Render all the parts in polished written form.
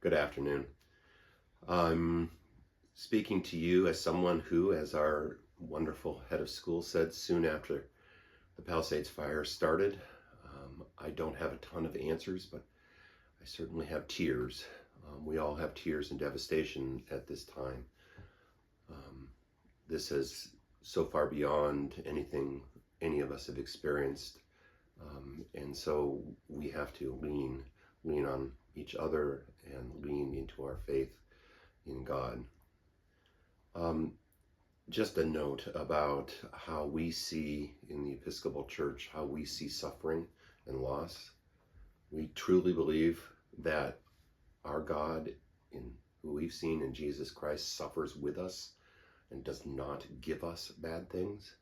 Good afternoon. I'm speaking to you as someone who, as our wonderful head of school said soon after the Palisades Fire started, I don't have a ton of answers, but I certainly have tears. We all have tears and devastation at this time. This is so far beyond anything any of us have experienced, and so we have to lean on each other and lean into our faith in God. Just a note about how we see in the Episcopal Church, how we see suffering and loss. We truly believe that our God, who we've seen in Jesus Christ, suffers with us and does not give us bad things,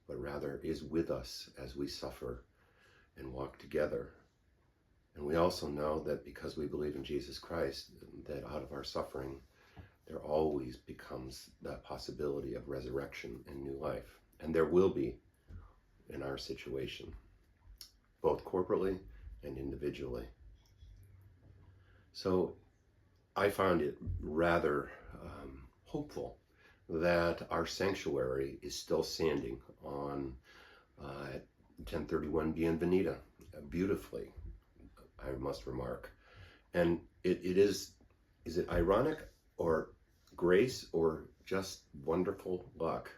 but rather is with us as we suffer and walk together. And we also know that because we believe in Jesus Christ, that out of our suffering, there always becomes that possibility of resurrection and new life. And there will be in our situation, both corporately and individually. So I found it rather hopeful that our sanctuary is still standing on 1031 Bienvenida beautifully, I must remark. And is it ironic or grace or just wonderful luck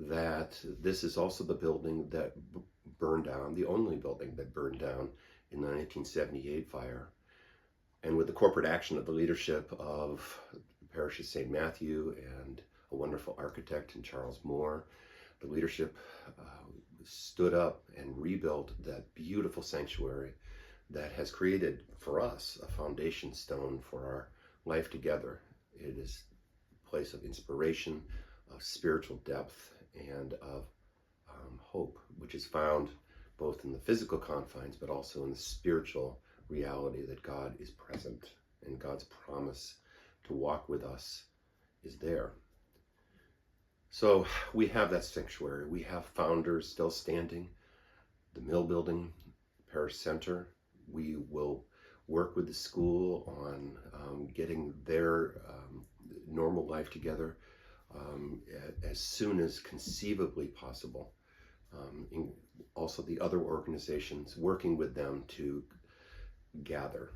that this is also the building that burned down, the only building that burned down in the 1978 fire. And with the corporate action of the leadership of the parish of St. Matthew and a wonderful architect in Charles Moore, the leadership stood up and rebuilt that beautiful sanctuary that has created for us a foundation stone for our life together. It is a place of inspiration, of spiritual depth, and of hope, which is found both in the physical confines, but also in the spiritual reality that God is present and God's promise to walk with us is there. So we have that sanctuary. We have founders still standing, the Mill Building, Parish Center. We will work with the school on getting their normal life together as soon as conceivably possible. Also the other organizations, working with them to gather.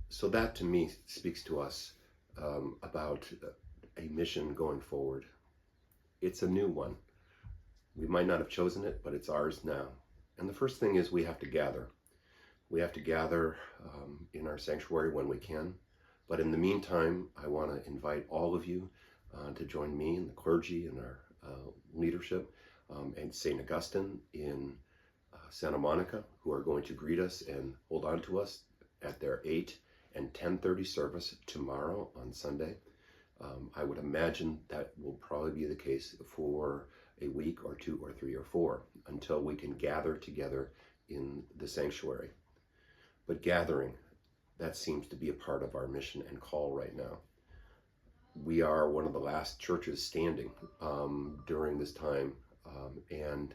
So that to me speaks to us about a mission going forward. It's a new one. We might not have chosen it, but it's ours now. And the first thing is we have to gather. We have to gather in our sanctuary when we can. But in the meantime, I want to invite all of you to join me and the clergy and our leadership and St. Augustine in Santa Monica, who are going to greet us and hold on to us at their 8 and 10:30 service tomorrow on Sunday. I would imagine that will probably be the case for a week or 2 or 3 or 4 until we can gather together in the sanctuary. But gathering, that seems to be a part of our mission and call right now. We are one of the last churches standing during this time, and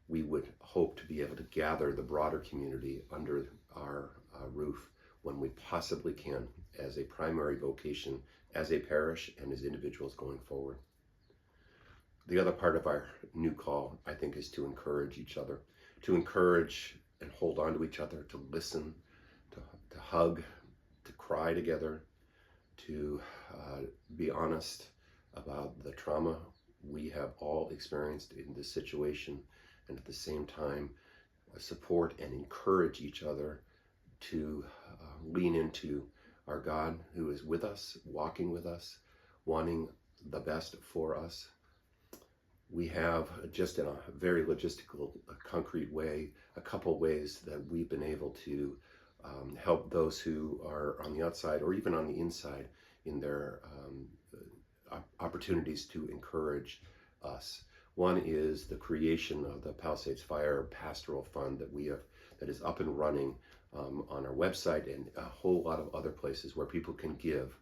we would hope to be able to gather the broader community under our roof when we possibly can, as a primary vocation, as a parish and as individuals going forward. The other part of our new call, I think, is to encourage each other, to encourage and hold on to each other, to listen, to hug, to cry together, to be honest about the trauma we have all experienced in this situation, and at the same time support and encourage each other to lean into our God who is with us, walking with us, wanting the best for us. We have, just in a very logistical, concrete way, a couple ways that we've been able to help those who are on the outside or even on the inside in their opportunities to encourage us. One is the creation of the Palisades Fire Pastoral Fund that is up and running on our website and a whole lot of other places where people can give.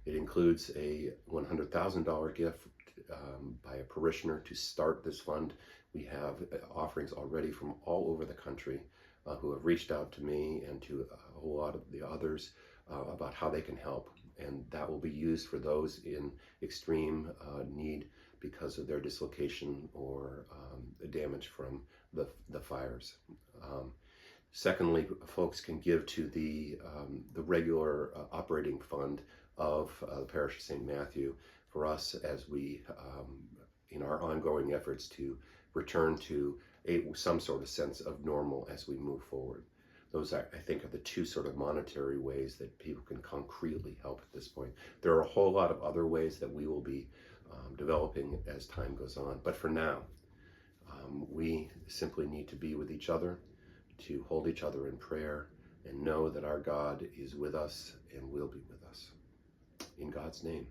It includes a $100,000 gift by a parishioner to start this fund. We have offerings already from all over the country who have reached out to me and to a whole lot of the others about how they can help. And that will be used for those in extreme need because of their dislocation or damage from the fires. Secondly, folks can give to the regular operating fund of the Parish of St. Matthew for us as we, in our ongoing efforts to return to some sort of sense of normal as we move forward. Those, I think, are the two sort of monetary ways that people can concretely help at this point. There are a whole lot of other ways that we will be developing as time goes on. But for now, we simply need to be with each other, to hold each other in prayer, and know that our God is with us and will be with us. In God's name.